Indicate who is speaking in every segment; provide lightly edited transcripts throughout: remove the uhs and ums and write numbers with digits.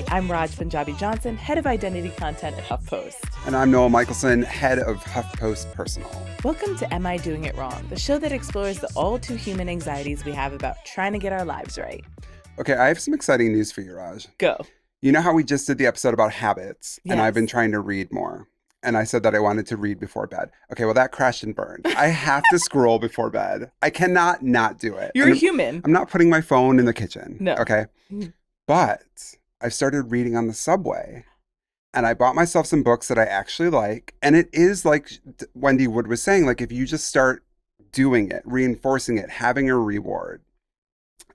Speaker 1: I'm Raj Punjabi-Johnson, head of identity content at HuffPost.
Speaker 2: And I'm Noah Michelson, head of HuffPost Personal.
Speaker 1: Welcome to Am I Doing It Wrong, the show that explores the all-too-human anxieties we have about trying to get our lives right.
Speaker 2: Okay, I have some exciting news for you, Raj.
Speaker 1: Go.
Speaker 2: You know how we just did the episode about habits,
Speaker 1: Yes.
Speaker 2: and I've been trying to read more. And I said that I wanted to read before bed. Okay, well, that crashed and burned. I have to scroll before bed. I cannot not do it.
Speaker 1: You're a human.
Speaker 2: I'm not putting my phone in the kitchen.
Speaker 1: No.
Speaker 2: Okay? But I've started reading on the subway. And I bought myself some books that I actually like. And it is like Wendy Wood was saying, like if you just start doing it, reinforcing it, having a reward.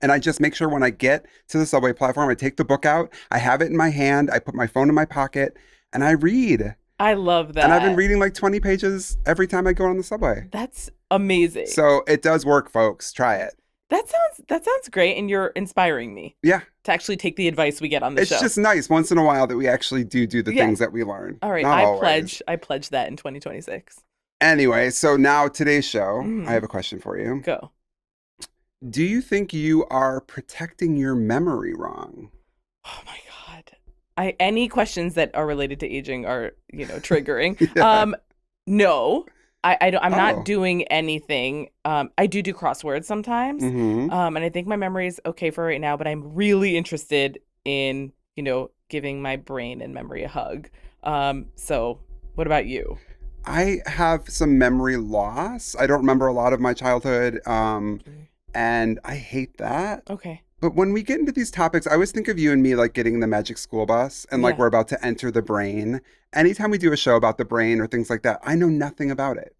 Speaker 2: And I just make sure when I get to the subway platform, I take the book out, I have it in my hand, I put my phone in my pocket, and I read.
Speaker 1: I love that.
Speaker 2: And I've been reading like 20 pages every time I go on the subway.
Speaker 1: That's amazing.
Speaker 2: So it does work, folks. Try it.
Speaker 1: That sounds great, and you're inspiring me.
Speaker 2: Yeah.
Speaker 1: To actually take the advice we get on the show.
Speaker 2: It's just nice once in a while that we actually do the things that we learn.
Speaker 1: All right,
Speaker 2: Not
Speaker 1: I
Speaker 2: always.
Speaker 1: pledge that in 2026.
Speaker 2: Anyway, so now today's show, I have a question for you.
Speaker 1: Go.
Speaker 2: Do you think you are protecting your memory wrong?
Speaker 1: Oh my God. Any questions that are related to aging are, triggering.
Speaker 2: Yeah.
Speaker 1: No, I'm not doing anything. I do crosswords sometimes.
Speaker 2: Mm-hmm.
Speaker 1: And I think my memory is okay for right now, but I'm really interested in, giving my brain and memory a hug. So what about you?
Speaker 2: I have some memory loss. I don't remember a lot of my childhood. And I hate that.
Speaker 1: Okay.
Speaker 2: But when we get into these topics, I always think of you and me like getting in the magic school bus and like we're about to enter the brain. Anytime we do a show about the brain or things like that, I know nothing about it.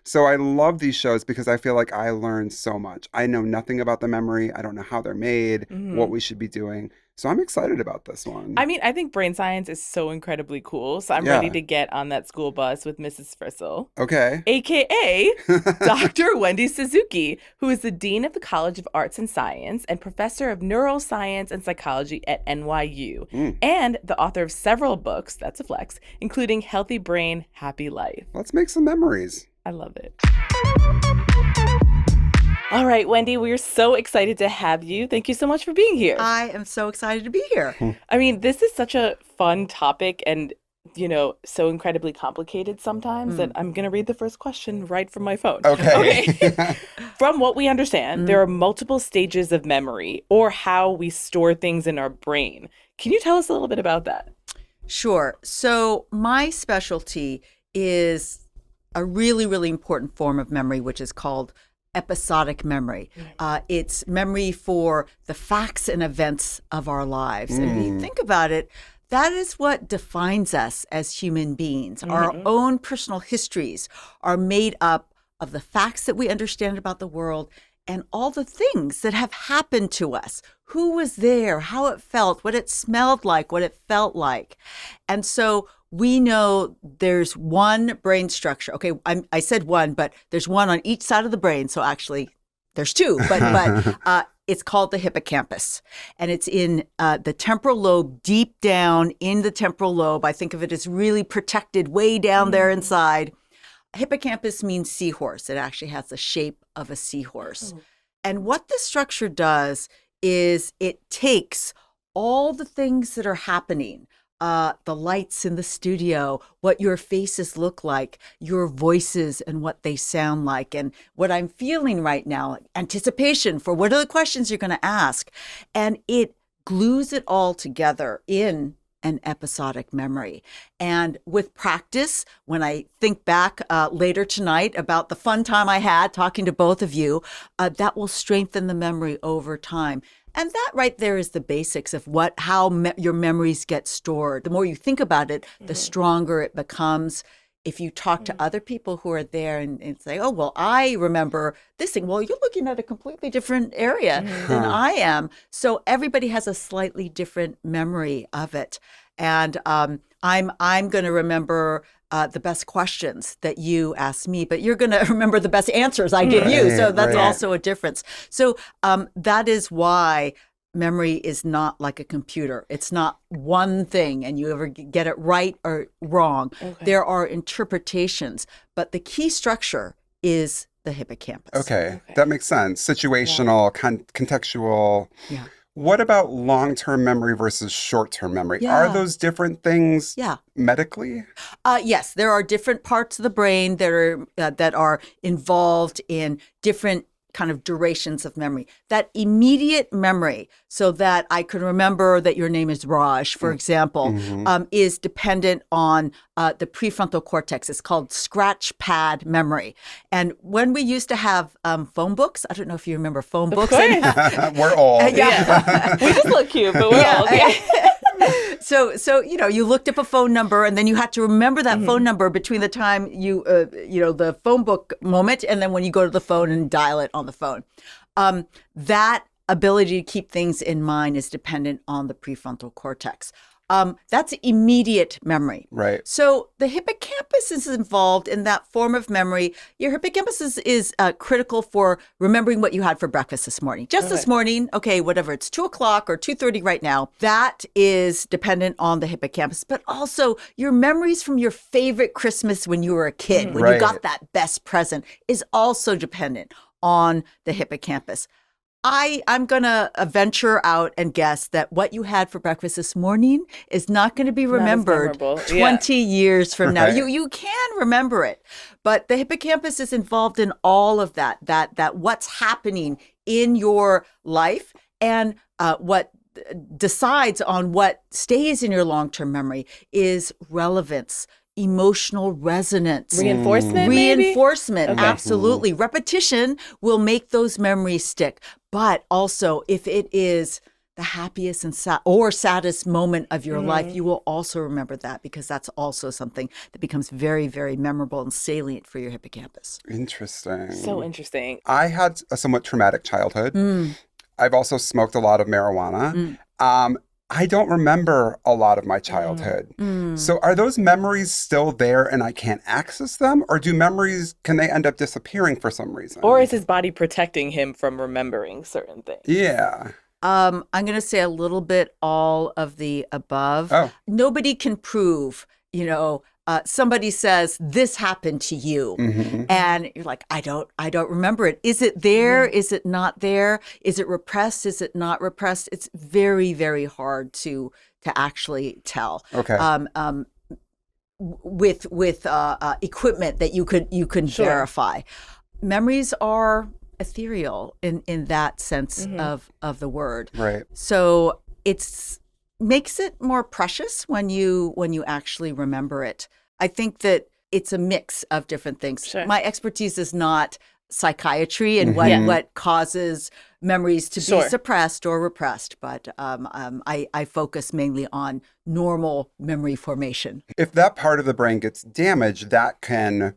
Speaker 2: So I love these shows because I feel like I learn so much. I know nothing about the memory. I don't know how they're made, what we should be doing. So I'm excited about this one.
Speaker 1: I mean, I think brain science is so incredibly cool. So I'm ready to get on that school bus with Mrs. Frissell.
Speaker 2: Okay.
Speaker 1: AKA Dr. Wendy Suzuki, who is the Dean of the College of Arts and Science and Professor of Neuroscience and Psychology at NYU, and the author of several books, that's a flex, including Healthy Brain, Happy Life.
Speaker 2: Let's make some memories.
Speaker 1: I love it. All right, Wendy, we're so excited to have you. Thank you so much for being here.
Speaker 3: I am so excited to be here.
Speaker 1: I mean, this is such a fun topic and, so incredibly complicated sometimes that I'm going to read the first question right from my phone.
Speaker 2: Okay.
Speaker 1: From what we understand, there are multiple stages of memory or how we store things in our brain. Can you tell us a little bit about that?
Speaker 3: Sure. So my specialty is a really, really important form of memory, which is called episodic memory. It's memory for the facts and events of our lives. And if you think about it, that is what defines us as human beings. Our own personal histories are made up of the facts that we understand about the world and all the things that have happened to us. Who was there, how it felt, what it smelled like, what it felt like. And so we know there's one brain structure. Okay, I said one, but there's one on each side of the brain. So actually, there's two, but it's called the hippocampus. And it's in the temporal lobe, deep down in the temporal lobe. I think of it as really protected way down there inside. Hippocampus means seahorse. It actually has the shape of a seahorse. And what this structure does is it takes all the things that are happening, the lights in the studio, what your faces look like, your voices and what they sound like, and what I'm feeling right now, anticipation for what are the questions you're going to ask. And it glues it all together in an episodic memory. And with practice, when I think back later tonight about the fun time I had talking to both of you, that will strengthen the memory over time. And that right there is the basics of how your memories get stored. The more you think about it, the stronger it becomes. If you talk to other people who are there and say, oh, well, I remember this thing. Well, you're looking at a completely different area than I am. So everybody has a slightly different memory of it. And I'm going to remember the best questions that you ask me, but you're going to remember the best answers I give you. So that's also a difference. So that is why memory is not like a computer. It's not one thing and you ever get it right or wrong. Okay. There are interpretations, but the key structure is the hippocampus.
Speaker 2: Okay. That makes sense. Situational, contextual.
Speaker 3: Yeah.
Speaker 2: What about long-term memory versus short-term memory?
Speaker 3: Yeah.
Speaker 2: Are those different things
Speaker 3: Yeah.
Speaker 2: medically?
Speaker 3: Yes, there are different parts of the brain that are involved in different kind of durations of memory. That immediate memory, so that I can remember that your name is Raj, for example, is dependent on the prefrontal cortex. It's called scratch pad memory. And when we used to have phone books, I don't know if you remember phone books.
Speaker 1: course.
Speaker 2: We're old.
Speaker 1: Yeah. We just look cute, but we're old. Yeah.
Speaker 3: So you looked up a phone number, and then you had to remember that phone number between the time the phone book moment and then when you go to the phone and dial it on the phone. That ability to keep things in mind is dependent on the prefrontal cortex. That's immediate memory.
Speaker 2: Right.
Speaker 3: So the hippocampus is involved in that form of memory. Your hippocampus is critical for remembering what you had for breakfast this morning. Just this morning, okay, whatever, it's 2:00 or 2:30 right now. That is dependent on the hippocampus, but also your memories from your favorite Christmas when you were a kid, when you got that best present, is also dependent on the hippocampus. I'm going to venture out and guess that what you had for breakfast this morning is not going to be remembered 20 years from now. You can remember it, but the hippocampus is involved in all of that what's happening in your life and what decides on what stays in your long-term memory is relevance, emotional resonance.
Speaker 1: Reinforcement,
Speaker 3: Reinforcement,
Speaker 1: Okay.
Speaker 3: absolutely. Repetition will make those memories stick. But also, if it is the happiest and saddest moment of your life, you will also remember that, because that's also something that becomes very, very memorable and salient for your hippocampus.
Speaker 2: Interesting.
Speaker 1: So interesting.
Speaker 2: I had a somewhat traumatic childhood. I've also smoked a lot of marijuana. I don't remember a lot of my childhood. So are those memories still there and I can't access them? Or can they end up disappearing for some reason?
Speaker 1: Or is his body protecting him from remembering certain things?
Speaker 2: Yeah.
Speaker 3: I'm going to say a little bit all of the above.
Speaker 2: Oh.
Speaker 3: Nobody can prove, somebody says this happened to you, and you're like, I don't remember it. Is it there? Is it not there? Is it repressed? Is it not repressed? It's very, very hard to actually tell.
Speaker 2: Okay.
Speaker 3: With equipment that you can verify. Memories are ethereal in that sense of the word.
Speaker 2: Right.
Speaker 3: So it's makes it more precious when you actually remember it. I think that it's a mix of different things.
Speaker 1: Sure.
Speaker 3: My expertise is not psychiatry and what causes memories to be suppressed or repressed, but I focus mainly on normal memory formation.
Speaker 2: If that part of the brain gets damaged, that can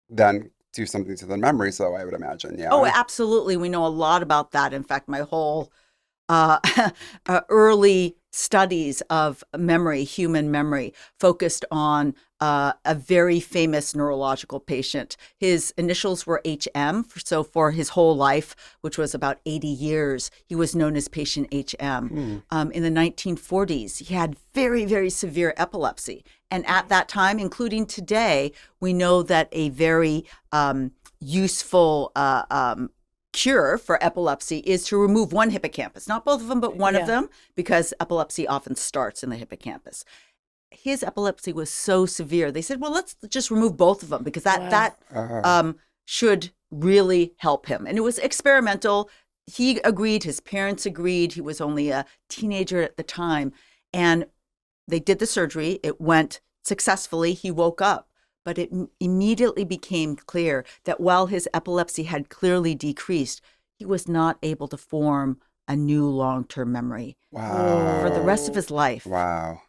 Speaker 2: then do something to the memory, so I would imagine, yeah.
Speaker 3: Oh, absolutely. We know a lot about that. In fact, my whole early studies of memory, human memory, focused on a very famous neurological patient. His initials were HM, so for his whole life, which was about 80 years, he was known as patient HM. In the 1940s, he had very, very severe epilepsy. And at that time, including today, we know that a very useful cure for epilepsy is to remove one hippocampus, not both of them, but one of them, because epilepsy often starts in the hippocampus. His epilepsy was so severe, they said, well, let's just remove both of them, because that should really help him. And it was experimental. He agreed, his parents agreed. He was only a teenager at the time. And they did the surgery. It went successfully. He woke up. But it immediately became clear that while his epilepsy had clearly decreased, he was not able to form a new long-term memory for the rest of his life.
Speaker 2: Wow.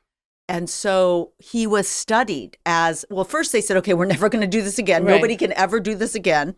Speaker 3: And so he was studied as, well, first they said, okay, we're never going to do this again.
Speaker 1: Right.
Speaker 3: Nobody can ever do this again.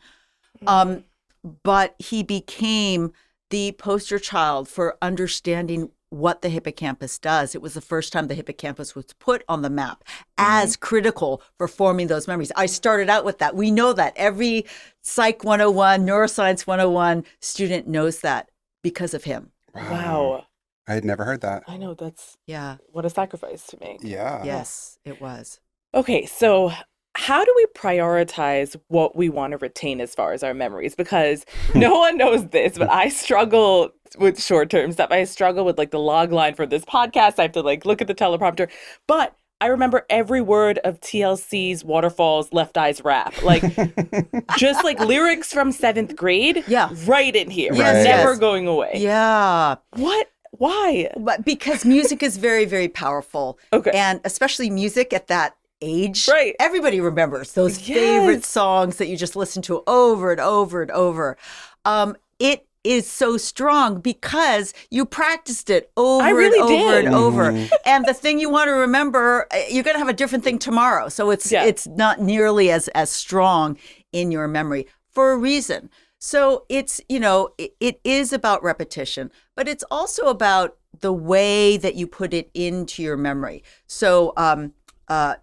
Speaker 3: But he became the poster child for understanding what the hippocampus does. It was the first time the hippocampus was put on the map as critical for forming those memories. I started out with that. We know that. Every Psych 101, Neuroscience 101 student knows that because of him.
Speaker 1: Wow.
Speaker 2: I had never heard that.
Speaker 1: I know, that's
Speaker 3: Yeah.
Speaker 1: what a sacrifice to make.
Speaker 2: Yeah.
Speaker 3: Yes, it was.
Speaker 1: Okay, so how do we prioritize what we want to retain as far as our memories? Because no one knows this, but I struggle with short-term stuff. I struggle with like the log line for this podcast. I have to like look at the teleprompter. But I remember every word of TLC's Waterfall's Left Eyes rap. Like just like lyrics from 7th grade.
Speaker 3: Yeah.
Speaker 1: Right in here.
Speaker 2: Yes.
Speaker 1: Never going away.
Speaker 3: Yeah.
Speaker 1: What? Why?
Speaker 3: But because music is very, very powerful.
Speaker 1: Okay.
Speaker 3: And especially music at that age.
Speaker 1: Right.
Speaker 3: Everybody remembers those favorite songs that you just listen to over and over and over. It is so strong because you practiced it over
Speaker 1: really
Speaker 3: and over
Speaker 1: did.
Speaker 3: and over. And the thing you want to remember, you're going to have a different thing tomorrow. So it's not nearly as strong in your memory for a reason. So it's, it is about repetition, but it's also about the way that you put it into your memory. So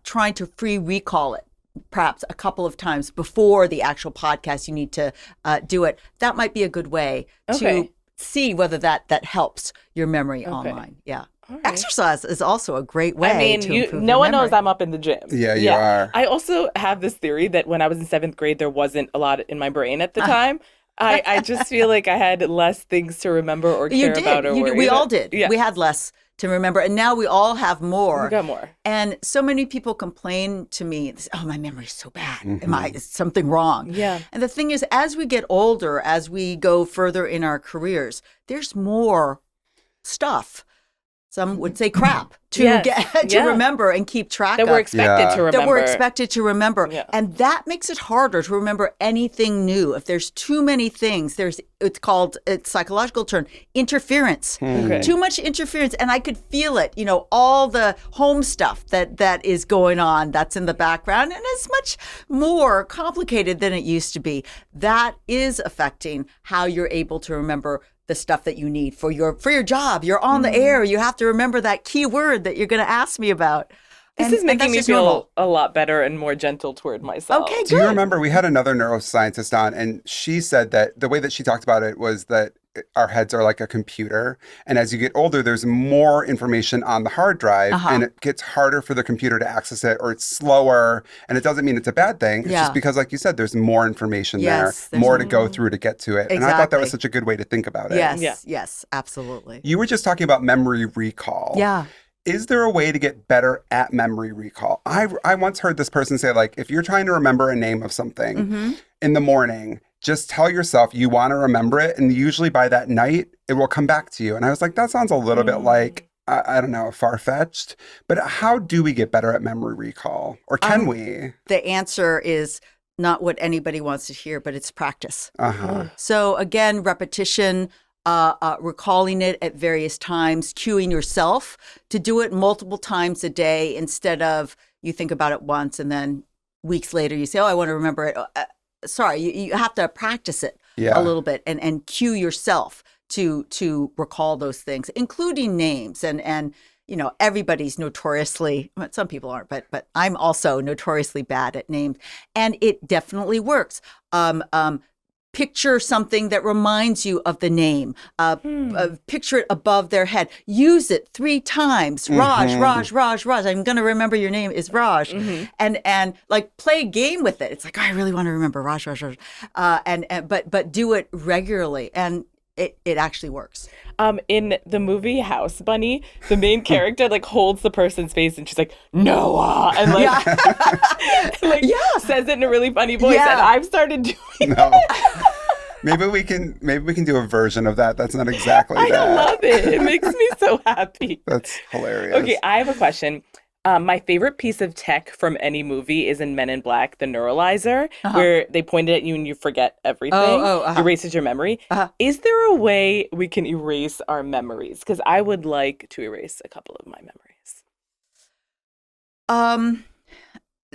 Speaker 3: trying to free recall it perhaps a couple of times before the actual podcast, you need to do it. That might be a good way to see whether that helps your memory online. Yeah. Right. Exercise is also a great way to improve
Speaker 1: no
Speaker 3: your
Speaker 1: one
Speaker 3: memory.
Speaker 1: knows I'm up in the gym.
Speaker 2: Yeah, you are.
Speaker 1: I also have this theory that when I was in 7th grade, there wasn't a lot in my brain at the time. I just feel like I had less things to remember or care about or worry.
Speaker 3: We all did.
Speaker 1: Yeah.
Speaker 3: We had less to remember, and now we all have more.
Speaker 1: We got more.
Speaker 3: And so many people complain to me, "Oh, my memory's so bad. Is something wrong?"
Speaker 1: Yeah.
Speaker 3: And the thing is, as we get older, as we go further in our careers, there's more stuff. Some would say crap to remember and keep track
Speaker 1: that
Speaker 3: of.
Speaker 1: we're expected to remember.
Speaker 3: That we're expected to remember.
Speaker 1: Yeah.
Speaker 3: And that makes it harder to remember anything new. If there's too many things, it's psychological term, interference.
Speaker 1: Okay.
Speaker 3: Too much interference. And I could feel it, all the home stuff that is going on that's in the background. And it's much more complicated than it used to be. That is affecting how you're able to remember the stuff that you need for your job. You're on the air. You have to remember that key word that you're going to ask me about.
Speaker 1: This is making me feel
Speaker 3: normal.
Speaker 1: a lot better and more gentle toward myself.
Speaker 3: Okay,
Speaker 2: Do you
Speaker 3: good.
Speaker 2: remember we had another neuroscientist on, and she said that the way that she talked about it was that our heads are like a computer, and as you get older, there's more information on the hard drive, and it gets harder for the computer to access it, or it's slower, and it doesn't mean it's a bad thing. It's just because, like you said, there's more information there, more to go through to get to it. And I thought that was such a good way to think about it.
Speaker 3: Yes, absolutely.
Speaker 2: You were just talking about memory recall.
Speaker 3: Yeah.
Speaker 2: Is there a way to get better at memory recall? I once heard this person say, like, if you're trying to remember a name of something in the morning, just tell yourself you want to remember it. And usually by that night, it will come back to you. And I was like, that sounds a little bit like, I don't know, far-fetched. But how do we get better at memory recall? Or can we?
Speaker 3: The answer is not what anybody wants to hear, but it's practice.
Speaker 2: Uh-huh.
Speaker 3: So again, repetition, recalling it at various times, cueing yourself to do it multiple times a day instead of you think about it once and then weeks later you say, oh, I want to remember it. Sorry, you have to practice it a little bit and cue yourself to recall those things, including names. And everybody's notoriously, some people aren't, but I'm also notoriously bad at names. And it definitely works. Picture something that reminds you of the name. Picture it above their head. Use it 3 times. Raj, Raj. I'm going to remember your name is Raj. And like play a game with it. It's like, I really want to remember Raj. But do it regularly. And it actually works.
Speaker 1: In the movie House Bunny, the main character like holds the person's face and she's like, Noah, and like, says it in a really funny voice. And I've started doing it.
Speaker 2: Maybe we can do a version of that. That's not exactly that.
Speaker 1: I love it. It makes me so happy.
Speaker 2: That's hilarious.
Speaker 1: Okay, I have a question. My favorite piece of tech from any movie is in Men in Black, the neuralizer, where they point it at you and you forget everything. Erases your memory. Is there a way we can erase our memories? Because I would like to erase a couple of my memories.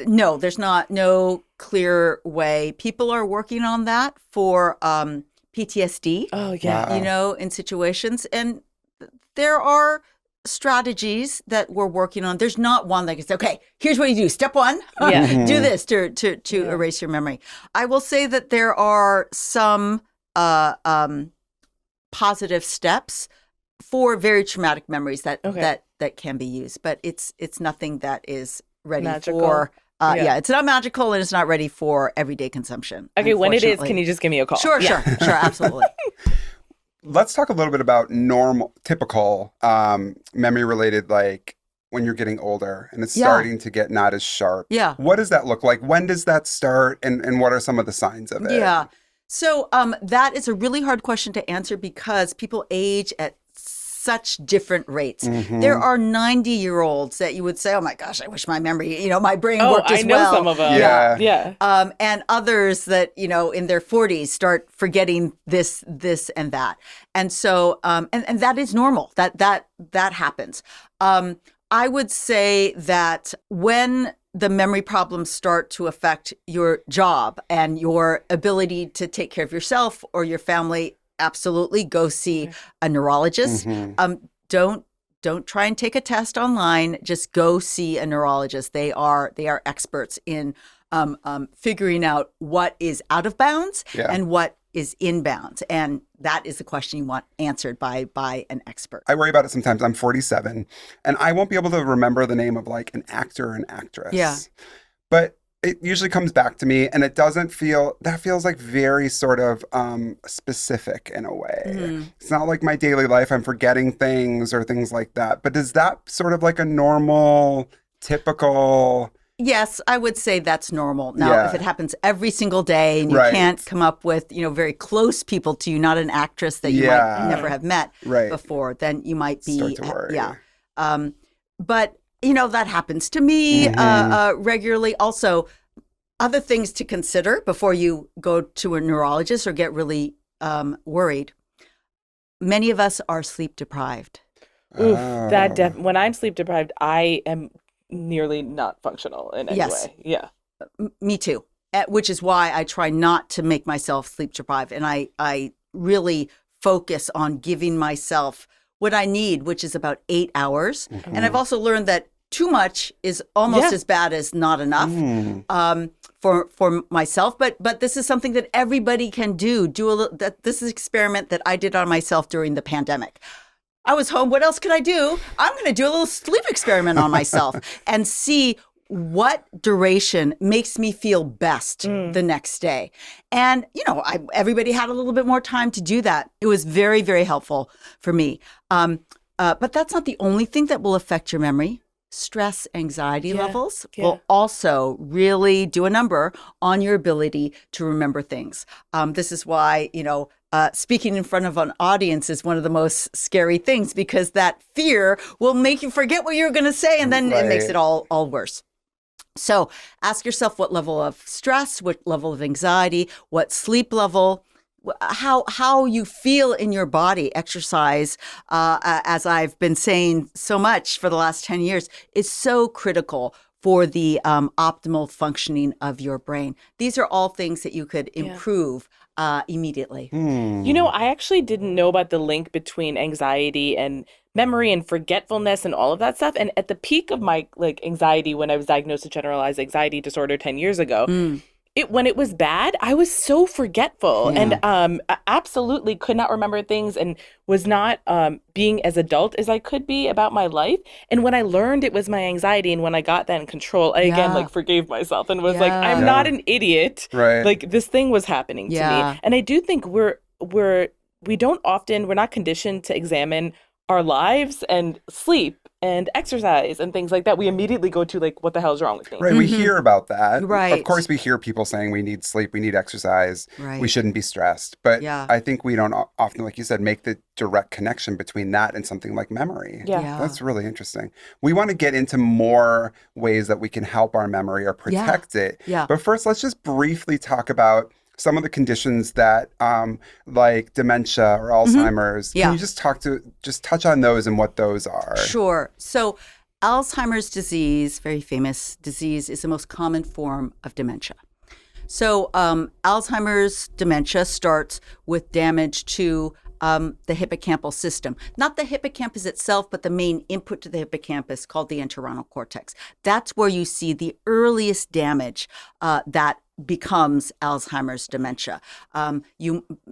Speaker 3: No, there's no clear way. People are working on that for PTSD.
Speaker 1: Oh, yeah.
Speaker 2: Wow.
Speaker 3: In situations. And there are strategies that we're working on. There's not one that can say, okay, here's what you do. Step 1, do this to erase your memory. I will say that there are some positive steps for very traumatic memories that can be used, but it's nothing that is ready
Speaker 1: Magical.
Speaker 3: for Yeah, it's not magical and it's not ready for everyday consumption.
Speaker 1: Okay, when it is, can you just give me a call?
Speaker 3: Sure, absolutely.
Speaker 2: Let's talk a little bit about typical memory-related, like when you're getting older and it's starting to get not as sharp.
Speaker 3: Yeah.
Speaker 2: What does that look like? When does that start? And what are some of the signs of it?
Speaker 3: Yeah. So that is a really hard question to answer because people age at such different rates.
Speaker 2: Mm-hmm.
Speaker 3: There are 90-year-olds that you would say, oh my gosh, I wish my memory, my brain worked as well.
Speaker 1: I know some of them.
Speaker 2: Yeah.
Speaker 3: And others that, in their 40s start forgetting this, and that. And so, and that is normal. That happens. I would say that when the memory problems start to affect your job and your ability to take care of yourself or your family, absolutely go see a neurologist.
Speaker 2: Mm-hmm.
Speaker 3: Don't try and take a test online. Just go see a neurologist. They are experts in figuring out what is out of bounds and what is in bounds. And that is the question you want answered by an expert.
Speaker 2: I worry about it sometimes. I'm 47 and I won't be able to remember the name of like an actor or an actress.
Speaker 3: Yeah.
Speaker 2: But it usually comes back to me and it doesn't feel, that feels like very sort of specific in a way.
Speaker 3: Mm-hmm.
Speaker 2: It's not like my daily life, I'm forgetting things or things like that. But is that sort of like a normal, typical...
Speaker 3: Yes, I would say that's normal. Now, if it happens every single day and you can't come up with, very close people to you, not an actress that you might never have met before, then you might be,
Speaker 2: start to worry.
Speaker 3: But, that happens to me regularly. Also, other things to consider before you go to a neurologist or get really worried. Many of us are sleep deprived.
Speaker 1: Oof, when I'm sleep deprived, I am nearly not functional in any way. Yeah.
Speaker 3: Me too. Which is why I try not to make myself sleep deprived. And I really focus on giving myself what I need, which is about 8 hours. Mm-hmm. And I've also learned that too much is almost as bad as not enough for myself. But this is something that everybody can do. This is an experiment that I did on myself during the pandemic. I was home. What else could I do? I'm going to do a little sleep experiment on myself and see what duration makes me feel best the next day. And, everybody had a little bit more time to do that. It was very, very helpful for me. But that's not the only thing that will affect your memory. Stress, anxiety levels will also really do a number on your ability to remember things. This is why, speaking in front of an audience is one of the most scary things because that fear will make you forget what you're going to say and then it makes it all worse. So ask yourself what level of stress, what level of anxiety, what sleep level, how you feel in your body. Exercise, as I've been saying so much for the last 10 years, is so critical for the optimal functioning of your brain. These are all things that you could improve immediately.
Speaker 1: I actually didn't know about the link between anxiety and memory and forgetfulness and all of that stuff. And at the peak of my anxiety, when I was diagnosed with generalized anxiety disorder 10 years ago, when it was bad, I was so forgetful and absolutely could not remember things and was not being as adult as I could be about my life. And when I learned it was my anxiety and when I got that in control, I again forgave myself and was like, I'm not an idiot.
Speaker 2: Right.
Speaker 1: This thing was happening to me. And I do think we're not conditioned to examine our lives and sleep and exercise and things like that. We immediately go to what the hell is wrong with me?
Speaker 2: Right. We hear about that.
Speaker 3: Right.
Speaker 2: Of course, we hear people saying we need sleep, we need exercise, we shouldn't be stressed. But I think we don't often, like you said, make the direct connection between that and something like memory.
Speaker 3: Yeah.
Speaker 2: That's really interesting. We want to get into more ways that we can help our memory or protect it.
Speaker 3: Yeah.
Speaker 2: But first, let's just briefly talk about some of the conditions that like dementia or Alzheimer's. Can you just touch on those and what those are?
Speaker 3: Sure. So Alzheimer's disease, very famous disease, is the most common form of dementia. So Alzheimer's dementia starts with damage to the hippocampal system. Not the hippocampus itself, but the main input to the hippocampus called the entorhinal cortex. That's where you see the earliest damage that becomes Alzheimer's dementia.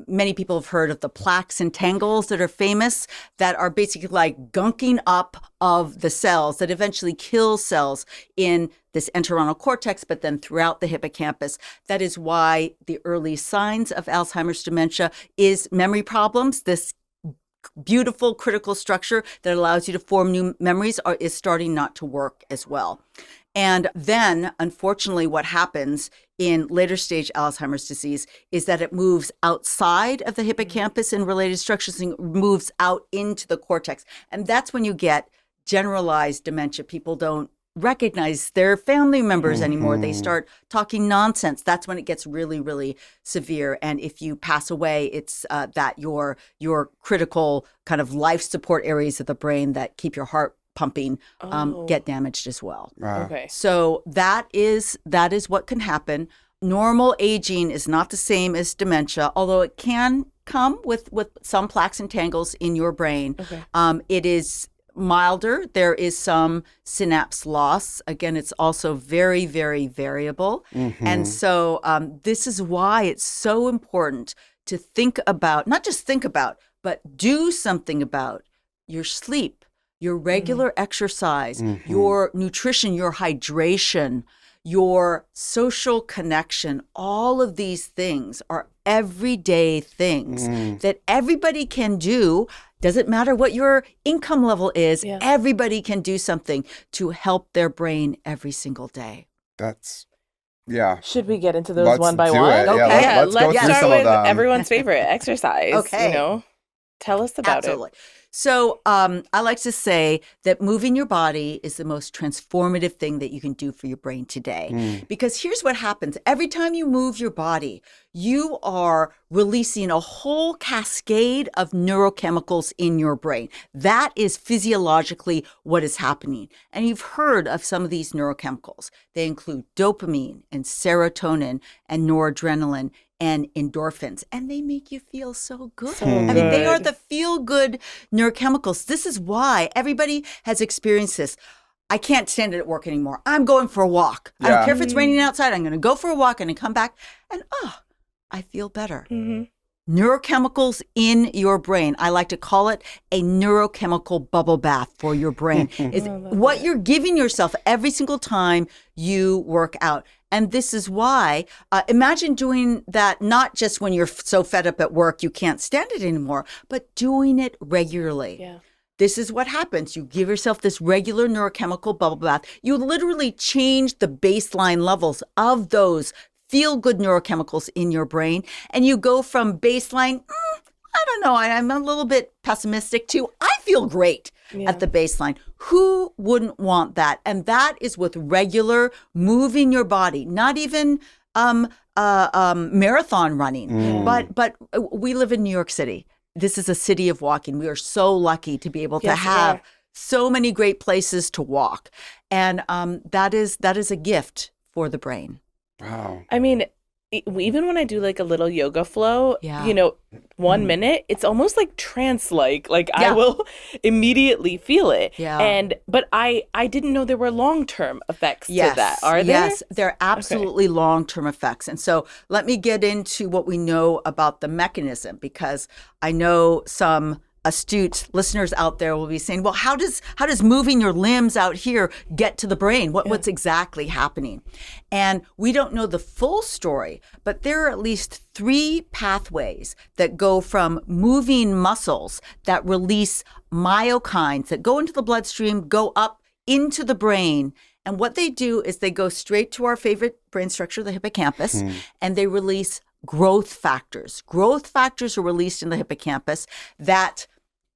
Speaker 3: Many people have heard of the plaques and tangles that are famous, that are basically like gunking up of the cells that eventually kill cells in this entorhinal cortex, but then throughout the hippocampus. That is why the early signs of Alzheimer's dementia is memory problems. This beautiful critical structure that allows you to form new memories is starting not to work as well. And then, unfortunately, what happens in later stage Alzheimer's disease is that it moves outside of the hippocampus and related structures and moves out into the cortex. And that's when you get generalized dementia. People don't recognize their family members anymore. They start talking nonsense. That's when it gets really, really severe. And if you pass away, it's that your critical kind of life support areas of the brain that keep your heart pumping get damaged as well.
Speaker 2: Wow.
Speaker 1: Okay.
Speaker 3: So that is what can happen. Normal aging is not the same as dementia, although it can come with some plaques and tangles in your brain.
Speaker 1: Okay.
Speaker 3: It is milder. There is some synapse loss. Again, it's also very, very variable. And so this is why it's so important to think about, not just think about, but do something about your sleep, your regular exercise, your nutrition, your hydration, your social connection. All of these things are everyday things that everybody can do. Doesn't matter what your income level is.
Speaker 1: Yeah.
Speaker 3: Everybody can do something to help their brain every single day.
Speaker 2: That's, yeah.
Speaker 1: Should we get into those
Speaker 2: Let's
Speaker 1: one by
Speaker 2: do
Speaker 1: one?
Speaker 2: it. Yeah,
Speaker 3: Okay.
Speaker 2: let's go through
Speaker 1: start
Speaker 2: some
Speaker 1: with
Speaker 2: of them.
Speaker 1: everyone's favorite exercise.
Speaker 3: Okay.
Speaker 1: You know, tell us about
Speaker 3: Absolutely.
Speaker 1: it.
Speaker 3: So I like to say that moving your body is the most transformative thing that you can do for your brain today. Because here's what happens. Every time you move your body, you are releasing a whole cascade of neurochemicals in your brain. That is physiologically what is happening. And you've heard of some of these neurochemicals. They include dopamine and serotonin and noradrenaline and endorphins, and they make you feel so good.
Speaker 1: So
Speaker 3: I mean, they are
Speaker 1: good.
Speaker 3: the feel-good neurochemicals. This is why everybody has experienced this. I can't stand it at work anymore. I'm going for a walk. I don't
Speaker 2: Yeah.
Speaker 3: care if it's raining outside. I'm going to go for a walk and then come back, and I feel better. Neurochemicals in your brain. I like to call it a neurochemical bubble bath for your brain. Is what you're giving yourself every single time you work out. And this is why, imagine doing that not just when you're so fed up at work you can't stand it anymore, but doing it regularly.
Speaker 1: Yeah.
Speaker 3: This is what happens. You give yourself this regular neurochemical bubble bath. You literally change the baseline levels of those feel-good neurochemicals in your brain. And you go from baseline, I don't know, I'm a little bit pessimistic too. I feel great at the baseline. Who wouldn't want that? And that is with regular moving your body, not even marathon running. But we live in New York City. This is a city of walking. We are so lucky to be able to
Speaker 1: Yes, we
Speaker 3: have
Speaker 1: are.
Speaker 3: so many great places to walk. And that is a gift for the brain.
Speaker 2: Wow.
Speaker 1: I mean, even when I do like a little yoga flow,
Speaker 3: Yeah.
Speaker 1: you know, 1 minute, it's almost like trance-like. Like I
Speaker 3: Yeah.
Speaker 1: will immediately feel it.
Speaker 3: Yeah.
Speaker 1: But I didn't know there were long-term effects to that. Are there?
Speaker 3: Yes, there are absolutely long-term effects. And so let me get into what we know about the mechanism, because I know some astute listeners out there will be saying, well, how does moving your limbs out here get to the brain? What's exactly happening? And we don't know the full story, but there are at least 3 pathways that go from moving muscles that release myokines that go into the bloodstream, go up into the brain. And what they do is they go straight to our favorite brain structure, the hippocampus, and they release growth factors. Growth factors are released in the hippocampus that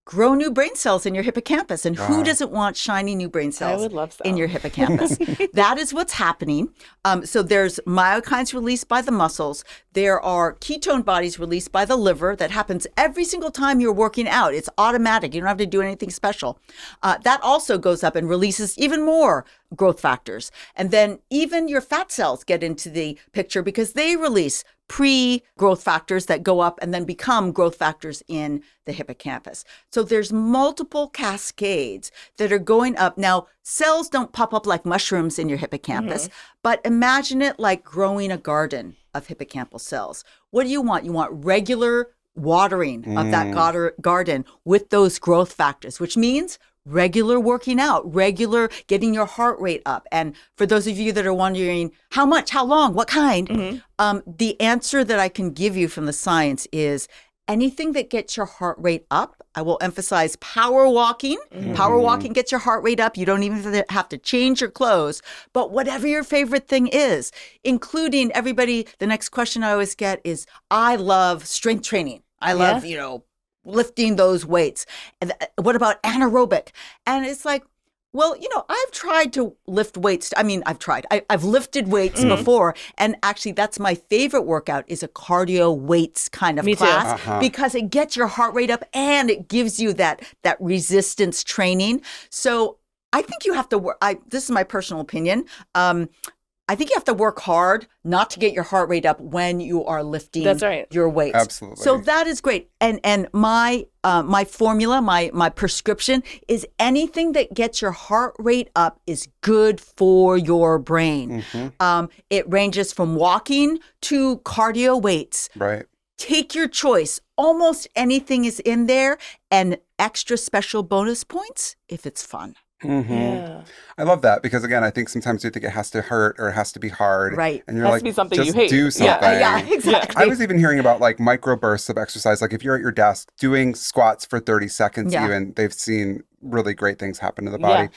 Speaker 3: grow new brain cells in your hippocampus. And who doesn't want shiny new brain cells
Speaker 1: would love
Speaker 3: in
Speaker 1: some.
Speaker 3: your hippocampus? That is what's happening. So there's myokines released by the muscles. There are ketone bodies released by the liver. That happens every single time you're working out. It's automatic. You don't have to do anything special. That also goes up and releases even more growth factors. And then even your fat cells get into the picture because they release pre-growth factors that go up and then become growth factors in the hippocampus. So there's multiple cascades that are going up. Now, cells don't pop up like mushrooms in your hippocampus, but imagine it like growing a garden of hippocampal cells. What do you want? You want regular watering of that garden with those growth factors, which means regular working out, regular getting your heart rate up. And for those of you that are wondering how much, how long, what kind, the answer that I can give you from the science is anything that gets your heart rate up. I will emphasize power walking. Power walking gets your heart rate up. You don't even have to change your clothes. But whatever your favorite thing is, including everybody, the next question I always get is, I love strength training. I love, lifting those weights. And what about anaerobic? And it's like, well, I've tried to lift weights. I mean, I've lifted weights before. And actually, that's my favorite workout is a cardio weights kind of
Speaker 1: Me
Speaker 3: class
Speaker 1: too.
Speaker 3: because it gets your heart rate up and it gives you that resistance training. So I think you have to work. This is my personal opinion. I think you have to work hard not to get your heart rate up when you are lifting your weights.
Speaker 2: Absolutely.
Speaker 3: So that is great. And my formula, my prescription is anything that gets your heart rate up is good for your brain. It ranges from walking to cardio weights.
Speaker 2: Right.
Speaker 3: Take your choice. Almost anything is in there, and extra special bonus points if it's fun.
Speaker 1: Yeah.
Speaker 2: I love that because again, I think sometimes you think it has to hurt or it has to be hard,
Speaker 3: right?
Speaker 2: And you're
Speaker 1: has
Speaker 2: like,
Speaker 1: to be something
Speaker 2: just
Speaker 1: you hate.
Speaker 2: do something.
Speaker 3: Yeah, exactly.
Speaker 2: I was even hearing about like micro bursts of exercise. Like if you're at your desk doing squats for 30 seconds, even they've seen really great things happen to the body.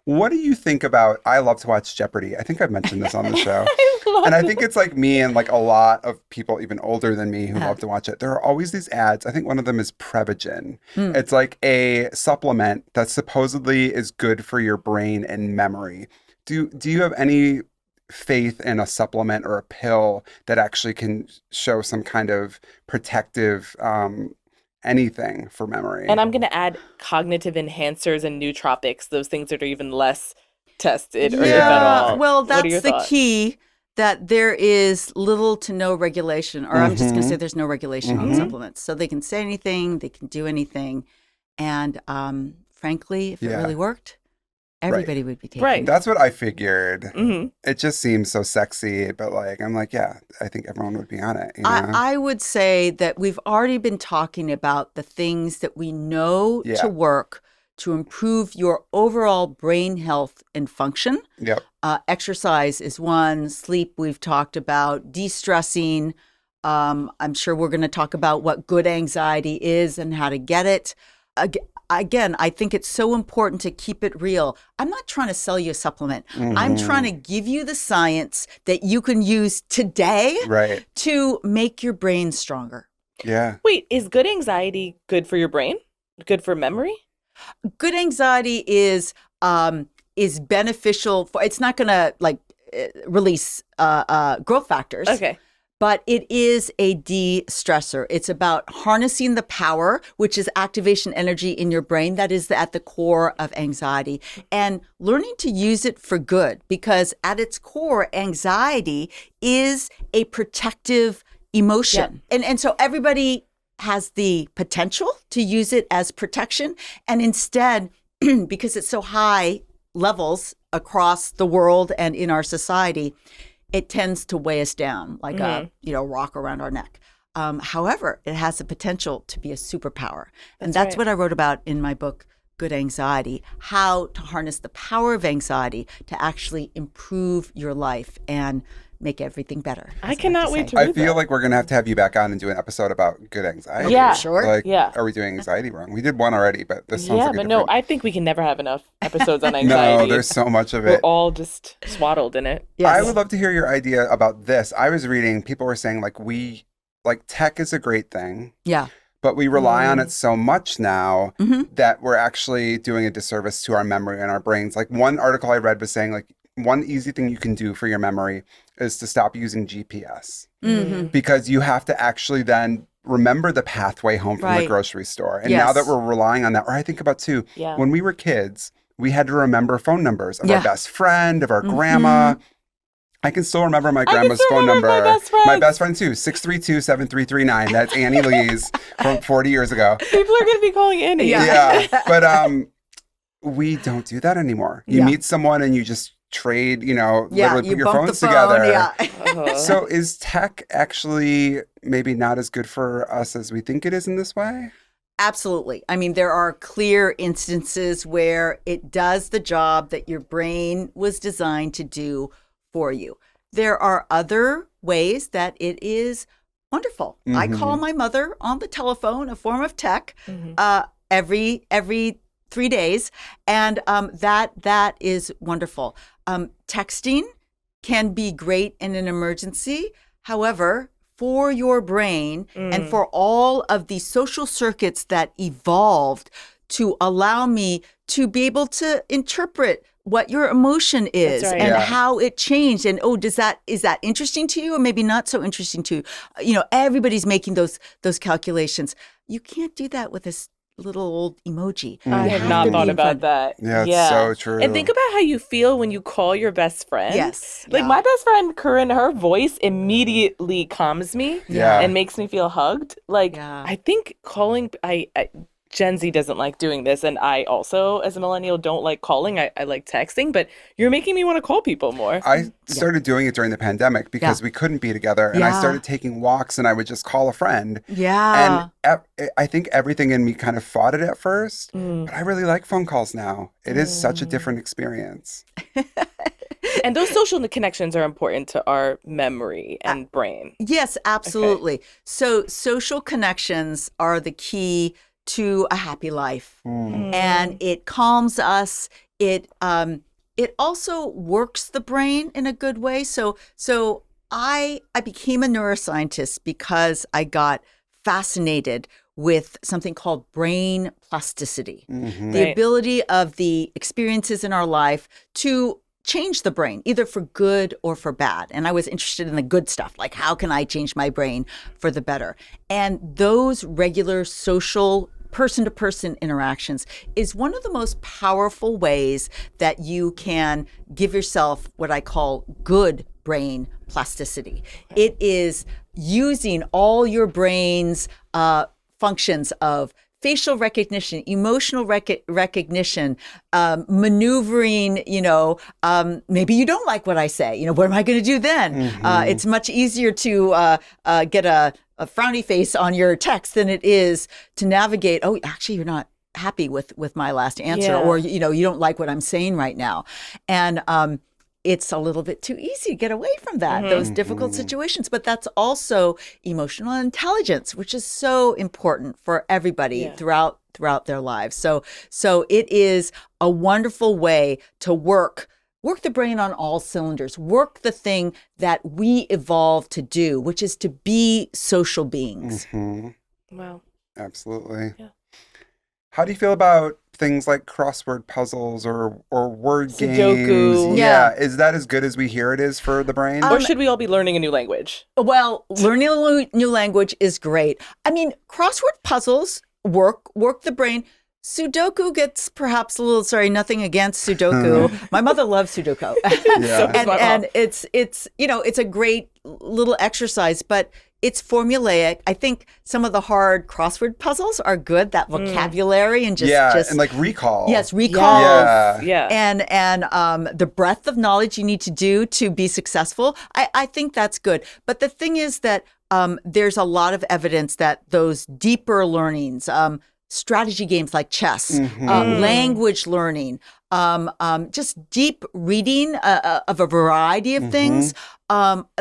Speaker 2: What do you think about? I love to watch Jeopardy. I think I've mentioned this on the show. I think it's like me and like a lot of people even older than me who love to watch it. There are always these ads. I think one of them is Prevagen. It's like a supplement that supposedly is good for your brain and memory. Do you have any faith in a supplement or a pill that actually can show some kind of protective anything for memory?
Speaker 1: And I'm going to add cognitive enhancers and nootropics, those things that are even less tested or if at all.
Speaker 3: Well,
Speaker 1: What are
Speaker 3: that's
Speaker 1: your
Speaker 3: the
Speaker 1: thoughts?
Speaker 3: key, that there is little to no regulation, or I'm just going to say there's no regulation on supplements. So they can say anything, they can do anything. And frankly, if it really worked, everybody would be taking it.
Speaker 2: That's what I figured. It just seems so sexy, but like I'm like, yeah, I think everyone would be on it. You know?
Speaker 3: I would say that we've already been talking about the things that we know to work to improve your overall brain health and function. Exercise is one. Sleep, we've talked about. De-stressing. I'm sure we're going to talk about what good anxiety is and how to get it. Again, I think it's so important to keep it real. I'm not trying to sell you a supplement. I'm trying to give you the science that you can use today to make your brain stronger.
Speaker 2: Yeah.
Speaker 1: Wait, is good anxiety good for your brain? Good for memory?
Speaker 3: Good anxiety is beneficial for. It's not going to release growth factors.
Speaker 1: Okay.
Speaker 3: But it is a de-stressor. It's about harnessing the power, which is activation energy in your brain. That is at the core of anxiety, and learning to use it for good, because at its core, anxiety is a protective emotion. And so everybody has the potential to use it as protection. And instead, because it's so high levels across the world and in our society, it tends to weigh us down like a rock around our neck. However, it has the potential to be a superpower. And that's what I wrote about in my book, Good Anxiety, how to harness the power of anxiety to actually improve your life and make everything better.
Speaker 1: I cannot wait to read
Speaker 2: I feel
Speaker 1: that.
Speaker 2: like we're going to have you back on and do an episode about good anxiety.
Speaker 1: Yeah.
Speaker 3: Sure.
Speaker 2: Like, are we doing anxiety wrong? We did one already, but this sounds like a
Speaker 1: but
Speaker 2: different...
Speaker 1: no, I think we can never have enough episodes on anxiety.
Speaker 2: No, there's so much of
Speaker 1: We're
Speaker 2: it.
Speaker 1: all just swaddled in it.
Speaker 3: Yes.
Speaker 2: I would love to hear your idea about this. I was reading, people were saying like tech is a great thing.
Speaker 3: Yeah.
Speaker 2: But we rely on it so much now that we're actually doing a disservice to our memory and our brains. Like one article I read was saying like one easy thing you can do for your memory is to stop using GPS because you have to actually then remember the pathway home from the grocery store. And now that we're relying on that, or I think about too, when we were kids, we had to remember phone numbers of
Speaker 3: Yeah.
Speaker 2: our best friend, of our grandma. I can still remember my grandma's phone number.
Speaker 1: My best
Speaker 2: friend too, 632-7339. That's Annie Lee's from 40 years ago.
Speaker 1: People are going to be calling Annie.
Speaker 3: Yeah.
Speaker 2: But we don't do that anymore. You
Speaker 3: Yeah.
Speaker 2: meet someone and you just trade, literally
Speaker 3: you
Speaker 2: put your
Speaker 3: bump
Speaker 2: phones
Speaker 3: the phone,
Speaker 2: together.
Speaker 3: Yeah.
Speaker 2: So is tech actually maybe not as good for us as we think it is in this way?
Speaker 3: Absolutely. I mean, there are clear instances where it does the job that your brain was designed to do for you. There are other ways that it is wonderful. I call my mother on the telephone, a form of tech, every 3 days, and that is wonderful. Texting can be great in an emergency. However, for your brain and for all of the social circuits that evolved to allow me to be able to interpret what your emotion is
Speaker 1: That's right.
Speaker 3: and
Speaker 2: Yeah.
Speaker 3: how it changed, and is that interesting to you or maybe not so interesting to you? Everybody's making those calculations. You can't do that with this little old emoji.
Speaker 1: I
Speaker 3: You
Speaker 1: have
Speaker 3: have
Speaker 1: not
Speaker 3: to
Speaker 1: thought
Speaker 3: be in
Speaker 1: about
Speaker 3: front-
Speaker 1: that.
Speaker 2: Yeah, it's so true.
Speaker 1: And think about how you feel when you call your best friend.
Speaker 3: Yes.
Speaker 1: Like
Speaker 3: yeah.
Speaker 1: my best friend, Corinne, her voice immediately calms me
Speaker 2: Yeah.
Speaker 1: and makes me feel hugged. Like,
Speaker 3: Yeah.
Speaker 1: I think calling, Gen Z doesn't like doing this. And I also, as a millennial, don't like calling. I like texting, but you're making me want to call people more.
Speaker 2: I started doing it during the pandemic because we couldn't be together. And I
Speaker 3: Yeah.
Speaker 2: started taking walks and I would just call a friend.
Speaker 3: Yeah.
Speaker 2: And I think everything in me kind of fought it at first, but I really like phone calls now. It is such a different experience.
Speaker 1: And those social connections are important to our memory and brain.
Speaker 3: Yes, absolutely. So social connections are the key to a happy life, and it calms us. It also works the brain in a good way. So I became a neuroscientist because I got fascinated with something called brain plasticity, the
Speaker 1: Right.
Speaker 3: ability of the experiences in our life to change the brain, either for good or for bad. And I was interested in the good stuff, like how can I change my brain for the better? And those regular social person-to-person interactions is one of the most powerful ways that you can give yourself what I call good brain plasticity. It is using all your brain's functions of facial recognition, emotional recognition, maneuvering, maybe you don't like what I say. What am I going to do then? It's much easier to get a frowny face on your text than it is to navigate, oh, actually, you're not happy with my last answer,
Speaker 1: Yeah.
Speaker 3: or, you don't like what I'm saying right now. And it's a little bit too easy to get away from that, those difficult situations. But that's also emotional intelligence, which is so important for everybody throughout their lives. So it is a wonderful way to work the brain on all cylinders, work the thing that we evolved to do, which is to be social beings.
Speaker 1: Wow.
Speaker 2: Absolutely.
Speaker 1: Yeah.
Speaker 2: How do you feel about things like crossword puzzles or word
Speaker 1: Sudoku.
Speaker 2: games?
Speaker 3: Yeah.
Speaker 2: Is that as good as we hear it is for the brain?
Speaker 1: Or should we all be learning a new language?
Speaker 3: Well, learning a new language is great. I mean, crossword puzzles work the brain. Sudoku gets perhaps a little, nothing against Sudoku. My mother loves Sudoku.
Speaker 2: Yeah.
Speaker 3: and it's it's a great little exercise, but it's formulaic. I think some of the hard crossword puzzles are good, that vocabulary and just
Speaker 2: and like recall.
Speaker 3: Yes, recall.
Speaker 2: Yeah.
Speaker 1: Yeah.
Speaker 3: And the breadth of knowledge you need to do to be successful, I think that's good. But the thing is that there's a lot of evidence that those deeper learnings, strategy games like chess, language learning, just deep reading of a variety of things,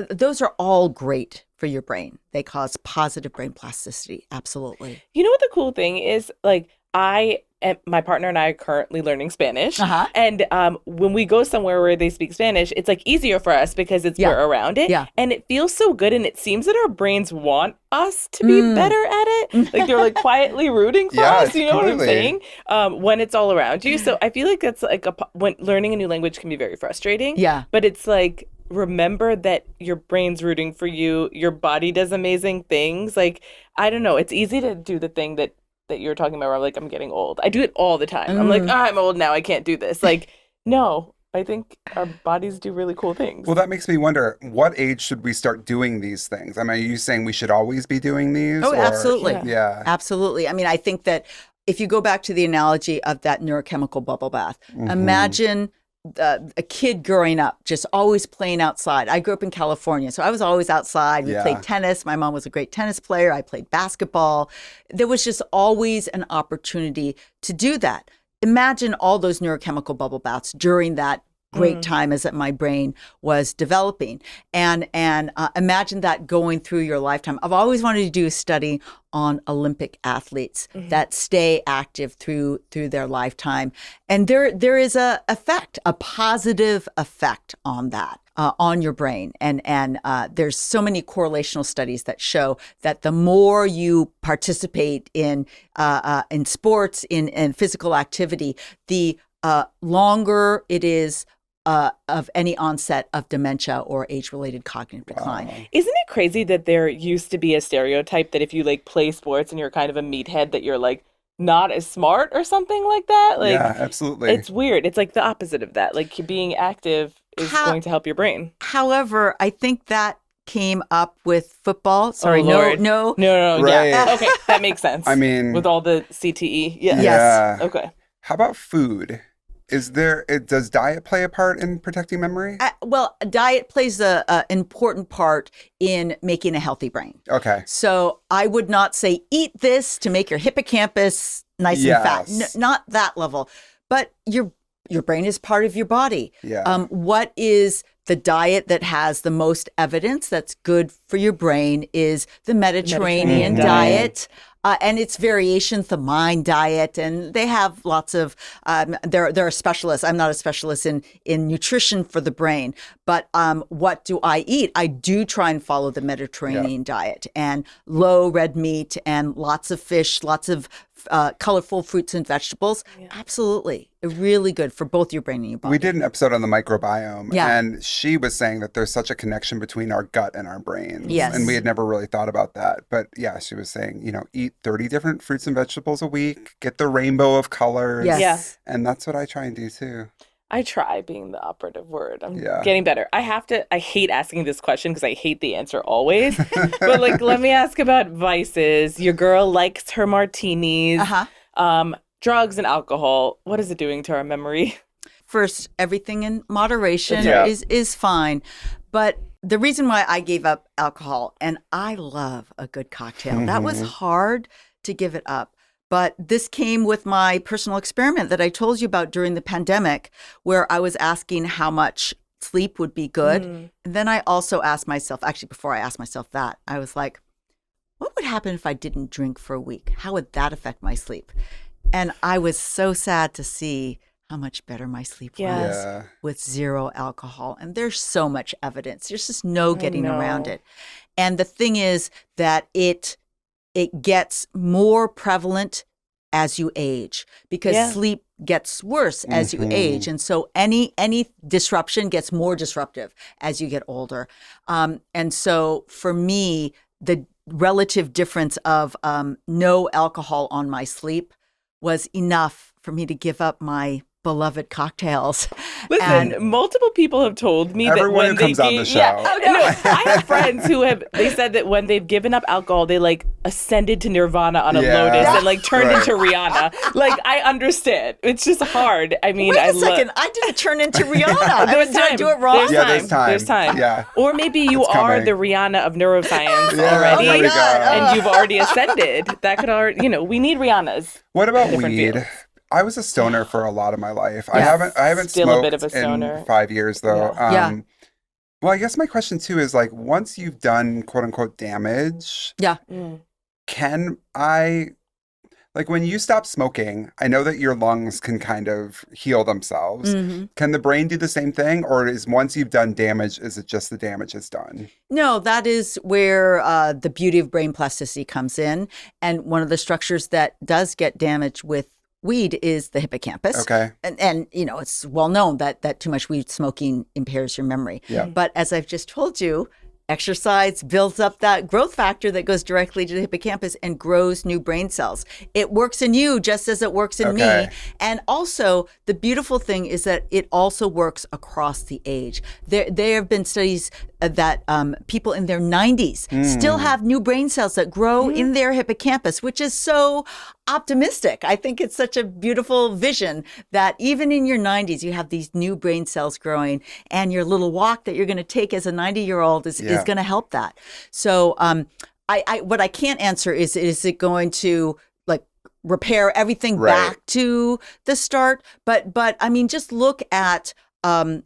Speaker 3: those are all great for your brain. They cause positive brain plasticity. Absolutely.
Speaker 1: You know what the cool thing is? Like, my partner and I are currently learning Spanish. And when we go somewhere where they speak Spanish, it's like easier for us because we're around it.
Speaker 3: Yeah.
Speaker 1: And it feels so good. And it seems that our brains want us to be better at it. Like they're like quietly rooting for us. You know what I'm
Speaker 2: completely.
Speaker 1: saying? When it's all around you. So I feel like that's like when learning a new language can be very frustrating.
Speaker 3: Yeah.
Speaker 1: But it's like, remember that your brain's rooting for you. Your body does amazing things. Like, I don't know. It's easy to do the thing that that you're talking about where I'm like, I'm getting old. I do it all the time. I'm like, I'm old now. I can't do this. Like, no, I think our bodies do really cool things.
Speaker 2: Well, that makes me wonder, what age should we start doing these things? I mean, are you saying we should always be doing these?
Speaker 3: Oh, absolutely.
Speaker 2: Yeah.
Speaker 3: Absolutely. I mean, I think that if you go back to the analogy of that neurochemical bubble bath, imagine a kid growing up just always playing outside. I grew up in California, so I was always outside. We played tennis. My mom was a great tennis player. I played basketball. There was just always an opportunity to do that. Imagine all those neurochemical bubble baths during that great time as my brain was developing. And imagine that going through your lifetime. I've always wanted to do a study on Olympic athletes that stay active through their lifetime. And there is a positive effect on that. On your brain. And there's so many correlational studies that show that the more you participate in sports, in physical activity, the longer it is of any onset of dementia or age-related cognitive decline.
Speaker 1: Isn't it crazy that there used to be a stereotype that if you like play sports and you're kind of a meathead that you're like not as smart or something like that? Like,
Speaker 2: yeah, absolutely.
Speaker 1: It's weird. It's like the opposite of that. Like being active is going to help your brain.
Speaker 3: However, I think that came up with football. Sorry, no.
Speaker 2: Right.
Speaker 1: Yeah. Okay, that makes sense.
Speaker 2: I mean,
Speaker 1: with all the CTE. Yeah.
Speaker 3: Yes.
Speaker 1: Okay.
Speaker 2: How about food? Does diet play a part in protecting memory?
Speaker 3: Well, diet plays an important part in making a healthy brain.
Speaker 2: Okay.
Speaker 3: So I would not say eat this to make your hippocampus nice and fat. Not that level. But your brain is part of your body.
Speaker 2: Yeah.
Speaker 3: What is the diet that has the most evidence that's good for your brain is the Mediterranean diet. And its variations, the Mind diet, and they have lots of, there are specialists. I'm not a specialist in nutrition for the brain, but what do I eat? I do try and follow the Mediterranean diet and low red meat and lots of fish, lots of colorful fruits and vegetables. Yeah. Absolutely. Really good for both your brain and your body.
Speaker 2: We did an episode on the microbiome, and she was saying that there's such a connection between our gut and our brains.
Speaker 3: Yes.
Speaker 2: And we had never really thought about that. But yeah, she was saying, eat 30 different fruits and vegetables a week, get the rainbow of colors.
Speaker 3: Yes.
Speaker 1: Yeah.
Speaker 2: And that's what I try and do too.
Speaker 1: I try being the operative word. I'm getting better. I hate asking this question because I hate the answer always. But like, let me ask about vices. Your girl likes her martinis, drugs and alcohol. What is it doing to our memory?
Speaker 3: First, everything in moderation is fine. But the reason why I gave up alcohol, and I love a good cocktail, that was hard to give it up. But this came with my personal experiment that I told you about during the pandemic, where I was asking how much sleep would be good. And then I also asked myself, actually, before I asked myself that, I was like, what would happen if I didn't drink for a week? How would that affect my sleep? And I was so sad to see how much better my sleep was with zero alcohol. And there's so much evidence. There's just no getting around it. And the thing is that it gets more prevalent as you age because sleep gets worse as you age. And so any disruption gets more disruptive as you get older. And so for me, the relative difference of no alcohol on my sleep was enough for me to give up my beloved cocktails.
Speaker 1: Listen, multiple people have told me that when
Speaker 2: who comes on the show.
Speaker 1: I have friends who they said that when they've given up alcohol, they like ascended to nirvana on a lotus and like turned into Rihanna. Like, I understand. It's just hard. I mean,
Speaker 3: wait a second. I didn't turn into Rihanna. Did I do it wrong?
Speaker 2: There's time. Yeah.
Speaker 1: Or maybe you are the Rihanna of neuroscience already, and you've already ascended. That could already, we need Rihannas.
Speaker 2: What about weed? Fields. I was a stoner for a lot of my life. I haven't
Speaker 1: Still
Speaker 2: smoked
Speaker 1: a bit of a stoner.
Speaker 2: in 5 years though. Well, I guess my question too is like, once you've done quote unquote damage, can I, like when you stop smoking, I know that your lungs can kind of heal themselves. Can the brain do the same thing? Or is once you've done damage, is it just the damage is done?
Speaker 3: No, that is where the beauty of brain plasticity comes in. And one of the structures that does get damaged with weed is the hippocampus.
Speaker 2: Okay.
Speaker 3: And it's well known that too much weed smoking impairs your memory.
Speaker 2: Yeah.
Speaker 3: But as I've just told you, Exercise builds up that growth factor that goes directly to the hippocampus and grows new brain cells. It works in you just as it works in me. And also, the beautiful thing is that it also works across the age. There have been studies that people in their 90s still have new brain cells that grow in their hippocampus, which is so optimistic. I think it's such a beautiful vision that even in your 90s, you have these new brain cells growing, and your little walk that you're going to take as a 90-year-old is going to help that. So what I can't answer is it going to like repair everything back to the start? But I mean, just look at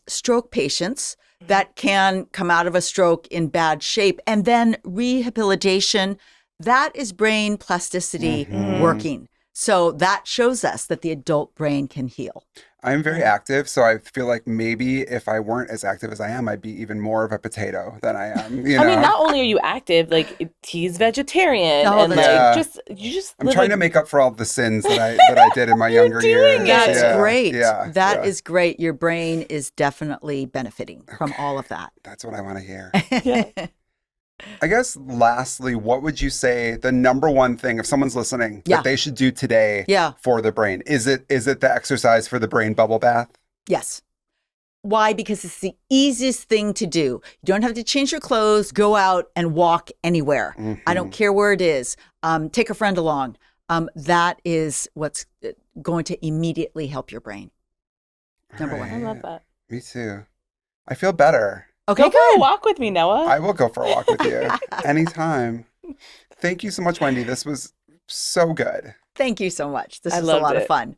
Speaker 3: stroke patients that can come out of a stroke in bad shape, and then rehabilitation. That is brain plasticity working. So that shows us that the adult brain can heal.
Speaker 2: I'm very active, so I feel like maybe if I weren't as active as I am, I'd be even more of a potato than I am. You know?
Speaker 1: I mean, not only are you active, like he's vegetarian, and like you just.
Speaker 2: I'm trying to make up for all the sins that I did in my younger years.
Speaker 3: That's great.
Speaker 2: Yeah,
Speaker 3: that is great. Your brain is definitely benefiting from all of that.
Speaker 2: That's what I want to hear. I guess lastly, what would you say the number one thing, if someone's listening, that they should do today for the brain? Is it the exercise for the brain bubble bath?
Speaker 3: Yes. Why? Because it's the easiest thing to do. You don't have to change your clothes, go out and walk anywhere. I don't care where it is. Take a friend along. That is what's going to immediately help your brain. Number one.
Speaker 1: I love that.
Speaker 2: Me too. I feel better.
Speaker 3: Okay,
Speaker 1: go for a walk with me, Noah.
Speaker 2: I will go for a walk with you anytime. Thank you so much, Wendy. This was so good.
Speaker 3: Thank you so much. This was a lot of fun.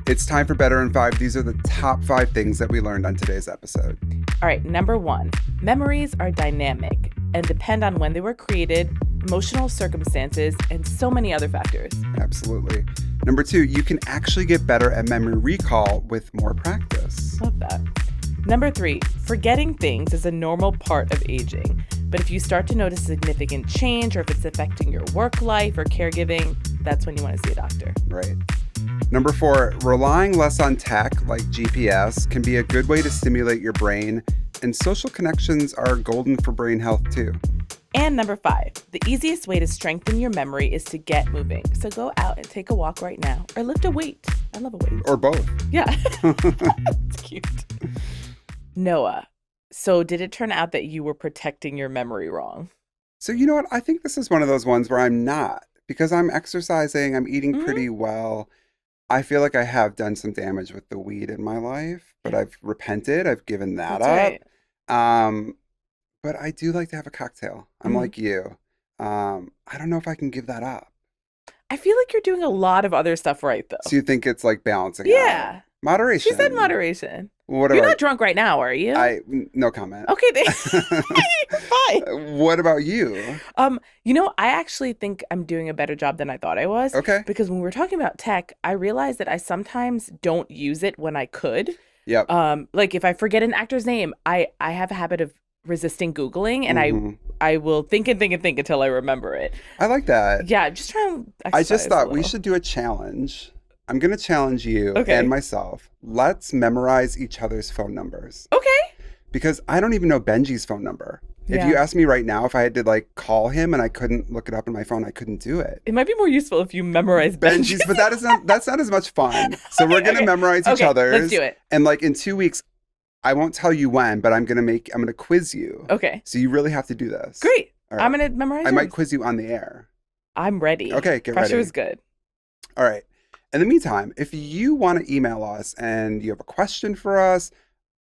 Speaker 2: It's time for Better in 5. These are the top 5 things that we learned on today's episode.
Speaker 1: All right, number 1, memories are dynamic and depend on when they were created, emotional circumstances, and so many other factors.
Speaker 2: Absolutely. Number 2, you can actually get better at memory recall with more practice.
Speaker 1: Love that. Number 3, forgetting things is a normal part of aging. But if you start to notice significant change, or if it's affecting your work life or caregiving, that's when you want to see a doctor.
Speaker 2: Right. Number 4, relying less on tech like GPS can be a good way to stimulate your brain, and social connections are golden for brain health too.
Speaker 1: And number 5, the easiest way to strengthen your memory is to get moving. So go out and take a walk right now, or lift a weight. I love a weight.
Speaker 2: Or both.
Speaker 1: Yeah. It's cute. Noah, so did it turn out that you were protecting your memory wrong?
Speaker 2: So you know what? I think this is one of those ones where I'm not, because I'm exercising, I'm eating pretty well. I feel like I have done some damage with the weed in my life, but I've repented. I've given that up. Right. But I do like to have a cocktail. I'm like you. I don't know if I can give that up.
Speaker 1: I feel like you're doing a lot of other stuff right, though.
Speaker 2: So you think it's like balancing out? Moderation.
Speaker 1: She said moderation.
Speaker 2: You're
Speaker 1: not drunk right now, are you?
Speaker 2: No comment.
Speaker 1: Okay, fine.
Speaker 2: What about you?
Speaker 1: I actually think I'm doing a better job than I thought I was.
Speaker 2: Okay.
Speaker 1: Because when we were talking about tech, I realized that I sometimes don't use it when I could.
Speaker 2: Yep.
Speaker 1: Like if I forget an actor's name, I have a habit of resisting Googling, and I will think until I remember it.
Speaker 2: I like that.
Speaker 1: Yeah, just trying to exercise
Speaker 2: I just thought we should do a challenge. I'm going to challenge you and myself. Let's memorize each other's phone numbers.
Speaker 1: Okay.
Speaker 2: Because I don't even know Benji's phone number. If you asked me right now if I had to like call him and I couldn't look it up on my phone, I couldn't do it.
Speaker 1: It might be more useful if you memorize Benji's,
Speaker 2: but that's not as much fun. So we're going to memorize each other's.
Speaker 1: Let's do it.
Speaker 2: And like in 2 weeks, I won't tell you when, but I'm going to quiz you.
Speaker 1: Okay.
Speaker 2: So you really have to do this.
Speaker 1: Great.
Speaker 2: Right.
Speaker 1: I'm going to memorize
Speaker 2: I might quiz you on the air.
Speaker 1: I'm ready.
Speaker 2: Okay, get ready.
Speaker 1: Pressure is good.
Speaker 2: All right. In the meantime, if you want to email us and you have a question for us,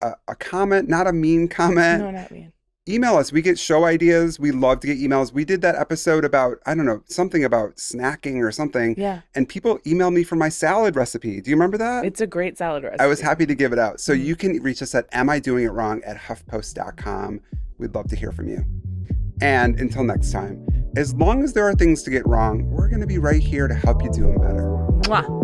Speaker 2: a comment, not a mean comment.
Speaker 1: No, not mean.
Speaker 2: Email us. We get show ideas. We love to get emails. We did that episode about, I don't know, something about snacking or something.
Speaker 1: Yeah.
Speaker 2: And people emailed me for my salad recipe. Do you remember that?
Speaker 1: It's a great salad recipe.
Speaker 2: I was happy to give it out. So you can reach us at amidoingitwrong@huffpost.com. We'd love to hear from you. And until next time, as long as there are things to get wrong, we're going to be right here to help you do them better.
Speaker 1: Mwah.